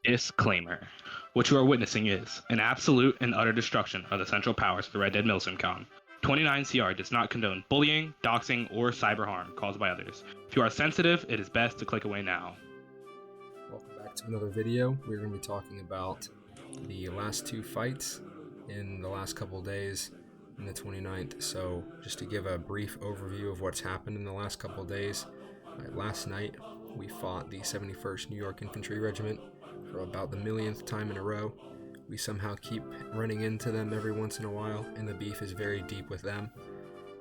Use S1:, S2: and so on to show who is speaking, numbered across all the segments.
S1: Disclaimer. What you are witnessing is an absolute and utter destruction of the central powers of the Red Dead Milsimcon. 29CR does not condone bullying, doxing, or cyber harm caused by others. If you are sensitive, it is best to click away now.
S2: Welcome back to another video. We're going to be talking about the last two fights in the last couple of days in the 29th. So just to give a brief overview of what's happened in the last couple of days. Last night we fought the 71st New York Infantry Regiment for about the millionth time in a row. We somehow keep running into them every once in a while, and the beef is very deep with them.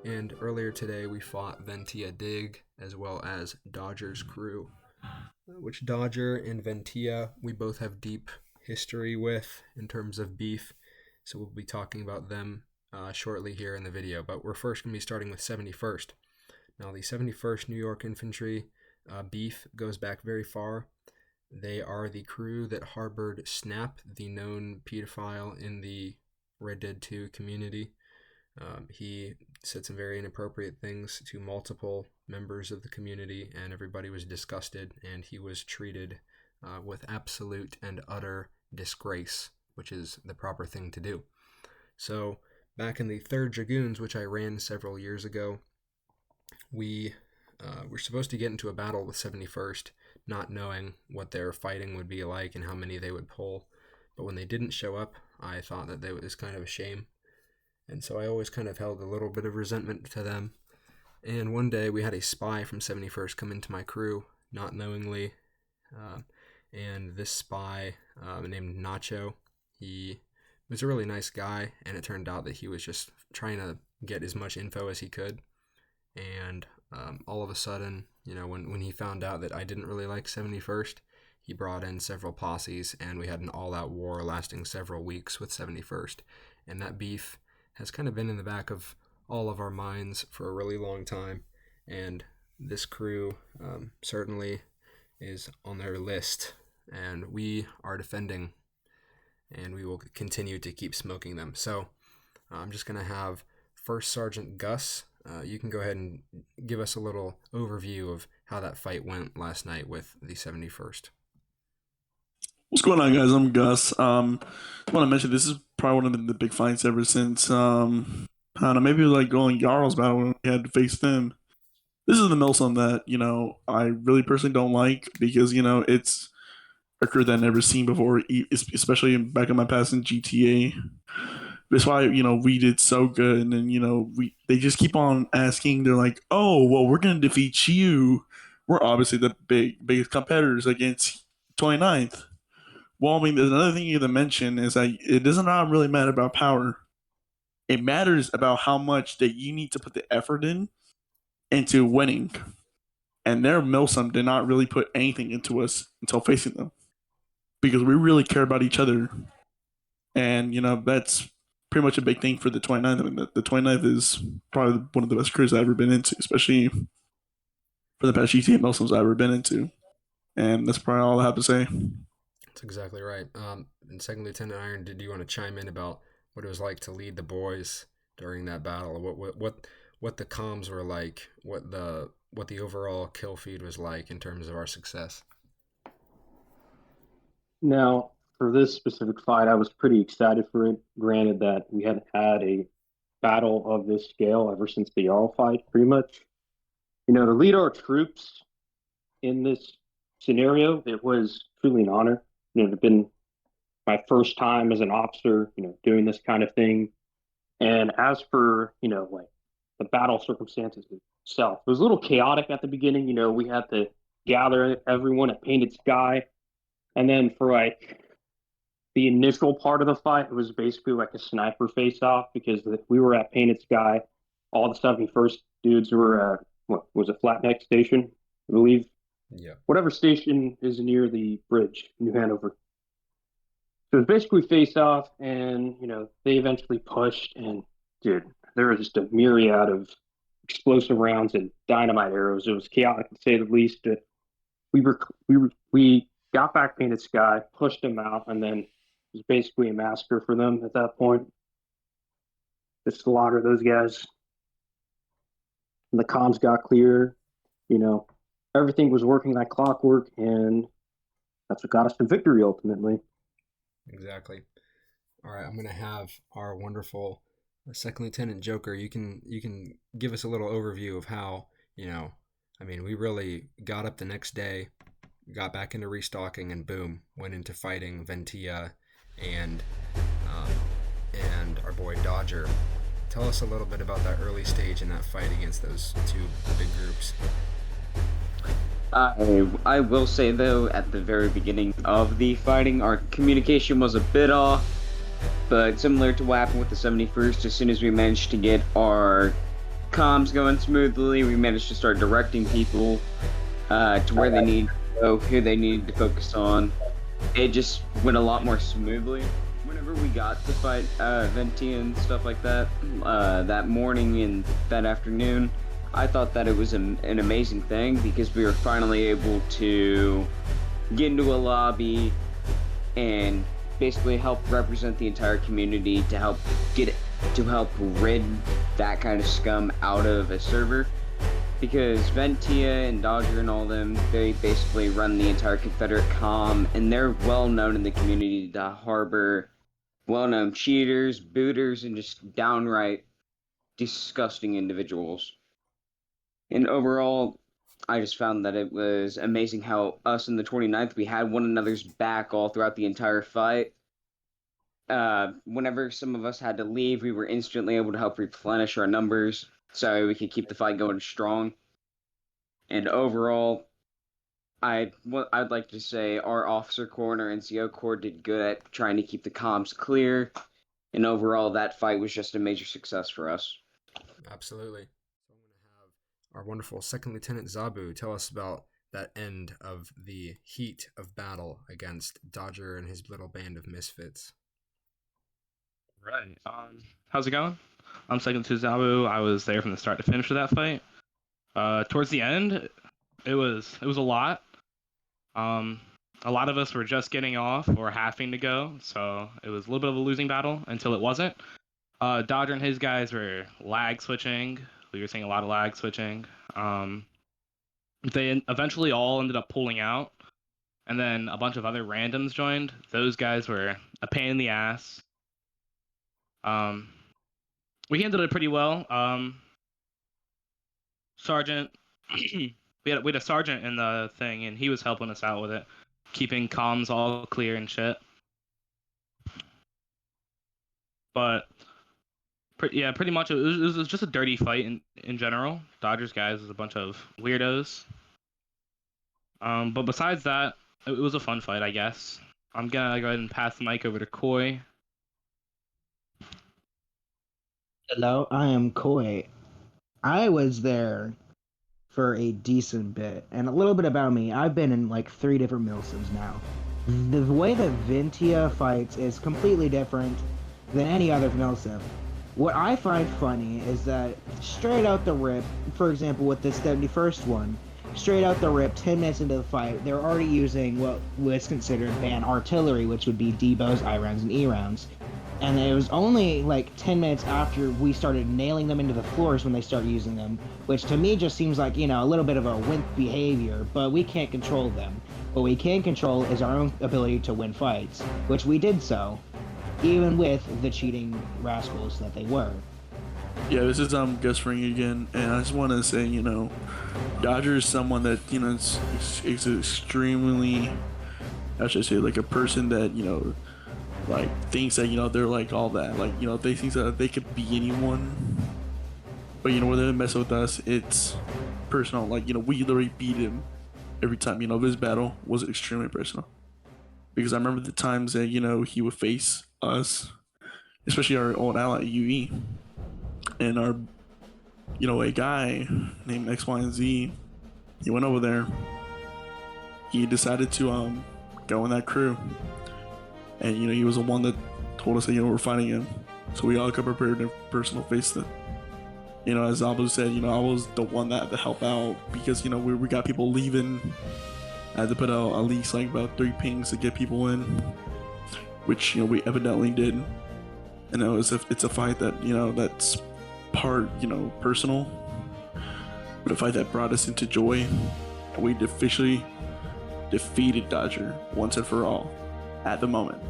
S2: And earlier today we fought Ventia Dig as well as Dodger's crew, which Dodger and Ventia we both have deep history with in terms of beef. So we'll be talking about them shortly here in the video. But we're first going to be starting with 71st. Now the 71st New York Infantry beef goes back very far. They are the crew that harbored Snap, the known pedophile in the Red Dead 2 community. He said some very inappropriate things to multiple members of the community, and everybody was disgusted, and he was treated with absolute and utter disgrace, which is the proper thing to do. So back in the 3rd Dragoons, which I ran several years ago, we were supposed to get into a battle with 71st, not knowing what their fighting would be like and how many they would pull. But when they didn't show up, I thought that it was kind of a shame. And so I always kind of held a little bit of resentment to them. And one day we had a spy from 71st come into my crew, not knowingly. And this spy named Nacho, he was a really nice guy, and it turned out that he was just trying to get as much info as he could. And all of a sudden, when he found out that I didn't really like 71st, he brought in several posses, and we had an all-out war lasting several weeks with 71st. And that beef has kind of been in the back of all of our minds for a really long time. And this crew certainly is on their list, and we are defending, and we will continue to keep smoking them. So I'm just going to have First Sergeant Gus. You can go ahead and give us a little overview of how that fight went last night with the 71st.
S3: What's going on, guys? I'm Gus. I want to mention this is probably one of the big fights ever since, I don't know, maybe like going Jarl's battle when we had to face them. This is the Milsom that, I really personally don't like because, it's a crew that I've never seen before, especially back in my past in GTA. That's why, we did so good. And then, they just keep on asking. They're like, oh, well, we're going to defeat you. We're obviously the biggest competitors against 29th. Well, I mean, there's another thing you have to mention is that it does not really matter about power. It matters about how much that you need to put the effort into winning. And their Milsom did not really put anything into us until facing them. Because we really care about each other. And, that's pretty much a big thing for the 29th. I mean, the 29th is probably one of the best crews I've ever been into, especially for the past GTA Milsoms I've ever been into. And that's probably all I have to say.
S2: That's exactly right. And Second Lieutenant Iron, did you want to chime in about what it was like to lead the boys during that battle? What the comms were like? What the overall kill feed was like in terms of our success?
S4: Now, for this specific fight, I was pretty excited for it. Granted that we hadn't had a battle of this scale ever since the Jarl fight, pretty much. To lead our troops in this scenario, it was truly an honor. It had been my first time as an officer, doing this kind of thing. And as for, like the battle circumstances itself, it was a little chaotic at the beginning. We had to gather everyone at Painted Sky. And then for like the initial part of the fight, it was basically like a sniper face-off because we were at Painted Sky. All the 71st dudes were at, what was it, Flatneck Station, I believe?
S2: Yeah.
S4: Whatever station is near the bridge, New Hanover. So it was basically face-off, and, they eventually pushed, and, dude, there was just a myriad of explosive rounds and dynamite arrows. It was chaotic, to say the least. We got back Painted Sky, pushed them out, and then it was basically a massacre for them at that point. Just slaughter those guys. And the comms got clear, everything was working like clockwork, and that's what got us to victory ultimately.
S2: Exactly. All right, I'm gonna have our wonderful Second Lieutenant Joker. You can give us a little overview of how, I mean, we really got up the next day, got back into restocking, and boom, went into fighting Ventia and um, and our boy Dodger. Tell us a little bit about that early stage in that fight against those two big groups.
S5: I will say though, at the very beginning of the fighting, our communication was a bit off, but similar to what happened with the 71st, as soon as we managed to get our comms going smoothly, we managed to start directing people to where they need to go, who they needed to focus on. It just went a lot more smoothly. Whenever we got to fight Venti and stuff like that, that morning and that afternoon, I thought that it was an amazing thing because we were finally able to get into a lobby and basically help represent the entire community to help rid that kind of scum out of a server. Because Ventia and Dodger and all them, they basically run the entire Confederate comm, and they're well known in the community to harbor well-known cheaters, booters, and just downright disgusting individuals. And overall, I just found that it was amazing how us in the 29th, we had one another's back all throughout the entire fight. Whenever some of us had to leave, we were instantly able to help replenish our numbers so we could keep the fight going strong. And overall, I'd like to say our officer corps and our NCO corps did good at trying to keep the comms clear. And overall, that fight was just a major success for us.
S2: Absolutely. So I'm going to have our wonderful Second Lieutenant Zabu tell us about that end of the heat of battle against Dodger and his little band of misfits.
S1: Right. How's it going? I'm Second to Zabu. I was there from the start to finish of that fight. Towards the end, it was a lot. A lot of us were just getting off or having to go, so it was a little bit of a losing battle until it wasn't. Dodger and his guys were lag switching. We were seeing a lot of lag switching. They eventually all ended up pulling out, and then a bunch of other randoms joined. Those guys were a pain in the ass. We handled it pretty well. Sergeant, we had a sergeant in the thing, and he was helping us out with it, keeping comms all clear and shit. But pretty much it was just a dirty fight in general. Dodgers guys was a bunch of weirdos. But besides that, it was a fun fight, I guess. I'm gonna go ahead and pass the mic over to Koi.
S6: Hello, I am Koi. I was there for a decent bit, and a little bit about me. I've been in like 3 different milsims now. The way that Ventia fights is completely different than any other milsim. What I find funny is that straight out the rip, for example with the 71st one, straight out the rip, 10 minutes into the fight, they're already using what was considered banned artillery, which would be D-bows, I-rounds, and E-rounds. And it was only like 10 minutes after we started nailing them into the floors when they started using them, which to me just seems like, a little bit of a wimp behavior, but we can't control them. What we can control is our own ability to win fights, which we did so, even with the cheating rascals that they were.
S3: Yeah, this is Gus Ring again, and I just want to say, Dodger is someone that is extremely, how should I say, like a person that like thinks that they're like all that, like they think that they could be anyone, but when they mess with us, it's personal. Like we literally beat him every time. This battle was extremely personal because I remember the times that he would face us, especially our old ally UE, and our a guy named X, Y, and Z. He went over there. He decided to go in that crew. And he was the one that told us that we're fighting him, so we all got prepared to personal face it. As Abu said, I was the one that had to help out because we got people leaving. I had to put out at least like about 3 pings to get people in, which we evidently did. And it's a fight that that's part personal, but a fight that brought us into joy, and we officially defeated Dodger once and for all at the moment.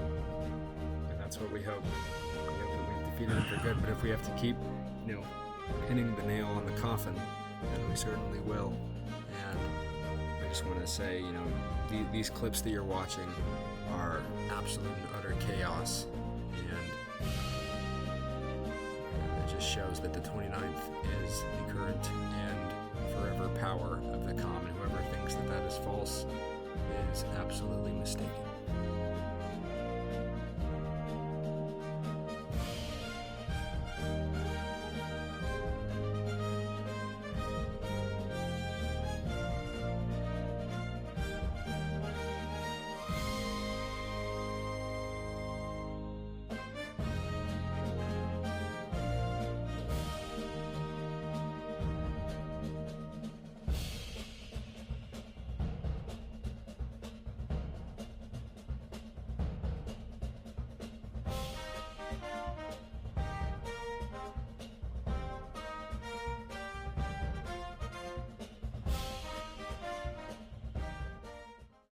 S2: And that's what we hope. We hope that we've defeated him for good. But if we have to keep, pinning the nail on the coffin, then we certainly will. And I just want to say, these clips that you're watching are absolute and utter chaos. And it just shows that the 29th is the current and forever power of the common. Whoever thinks that that is false is absolutely mistaken.